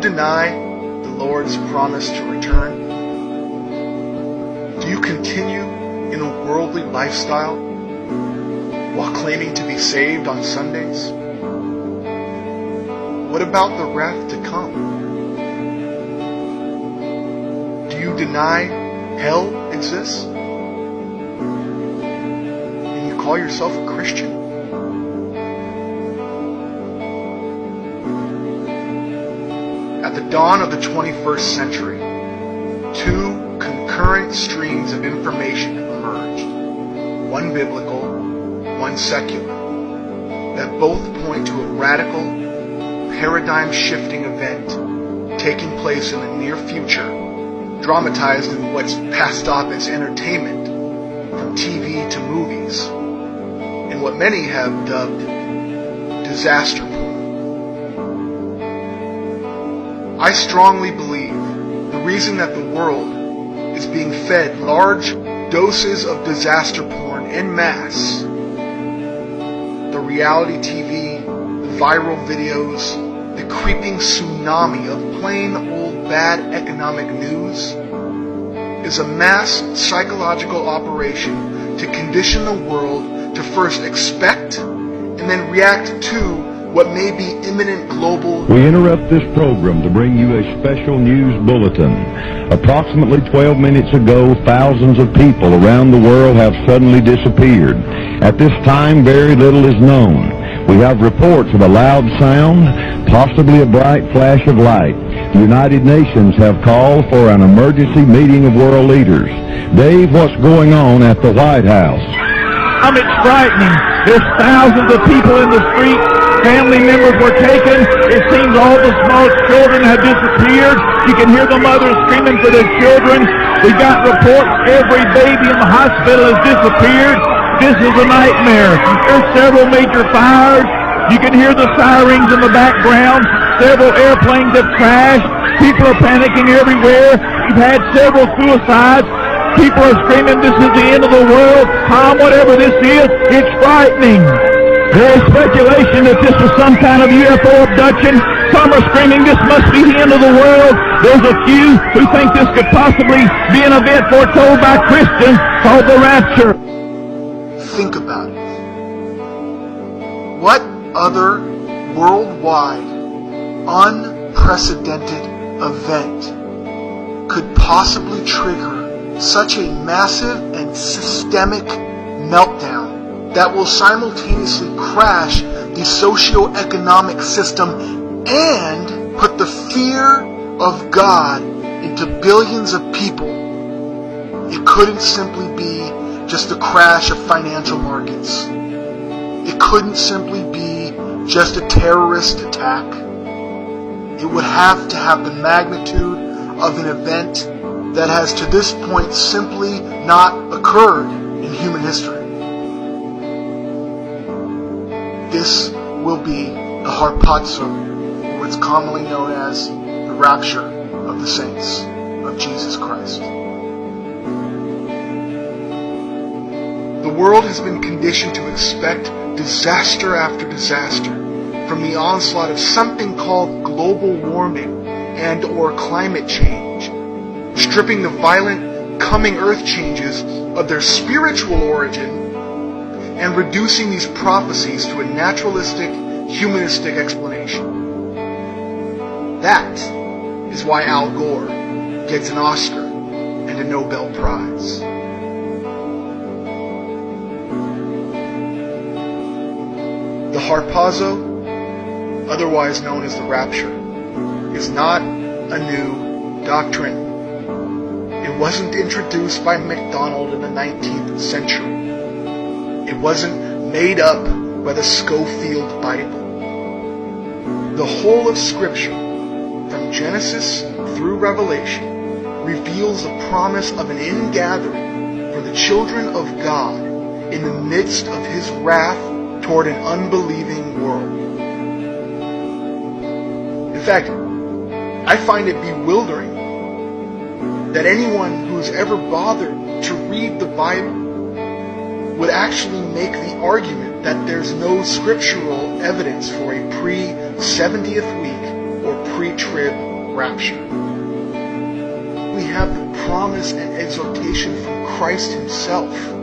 deny the Lord's promise to return? Do you continue in a worldly lifestyle while claiming to be saved on Sundays? What about the wrath to come? Do you deny hell exists? And you call yourself a Christian? At the dawn of the 21st century, two concurrent streams of information emerged, one biblical, one secular, that both point to a radical, paradigm-shifting event taking place in the near future, dramatized in what's passed off as entertainment, from TV to movies, in what many have dubbed disaster porn. I strongly believe the reason that the world is being fed large doses of disaster porn en masse, the reality TV, the viral videos, the creeping tsunami of plain old bad economic news, is a mass psychological operation to condition the world to first expect and then react to what may be imminent global... We interrupt this program to bring you a special news bulletin. Approximately 12 minutes ago, thousands of people around the world have suddenly disappeared. At this time, very little is known. We have reports of a loud sound, possibly a bright flash of light. The United Nations have called for an emergency meeting of world leaders. Dave, what's going on at the White House? It's frightening. There's thousands of people in the street. Family members were taken. It seems all the small children have disappeared. You can hear the mothers screaming for their children. We got reports every baby in the hospital has disappeared. This is a nightmare. There's several major fires. You can hear the sirens in the background. Several airplanes have crashed. People are panicking everywhere. We've had several suicides. People are screaming, this is the end of the world. Tom, whatever this is, it's frightening. There is speculation that this was some kind of UFO abduction. Some are screaming this must be the end of the world. There's a few who think this could possibly be an event foretold by Christians called the rapture. Think about it. What other worldwide, unprecedented event could possibly trigger such a massive and systemic meltdown that will simultaneously crash the socio-economic system and put the fear of God into billions of people? It couldn't simply be just a crash of financial markets. It couldn't simply be just a terrorist attack. It would have to have the magnitude of an event that has to this point simply not occurred in human history. This will be the harpazo, or what's commonly known as the rapture of the saints of Jesus Christ. The world has been conditioned to expect disaster after disaster from the onslaught of something called global warming and or climate change, stripping the violent coming earth changes of their spiritual origin and reducing these prophecies to a naturalistic, humanistic explanation. That is why Al Gore gets an Oscar and a Nobel Prize. The harpazo, otherwise known as the rapture, is not a new doctrine. It wasn't introduced by MacDonald in the 19th century. It wasn't made up by the Schofield Bible. The whole of Scripture, from Genesis through Revelation, reveals the promise of an ingathering for the children of God in the midst of His wrath toward an unbelieving world. In fact, I find it bewildering that anyone who's ever bothered to read the Bible would actually make the argument that there's no scriptural evidence for a pre-70th week or pre-trib rapture. We have the promise and exaltation from Christ himself.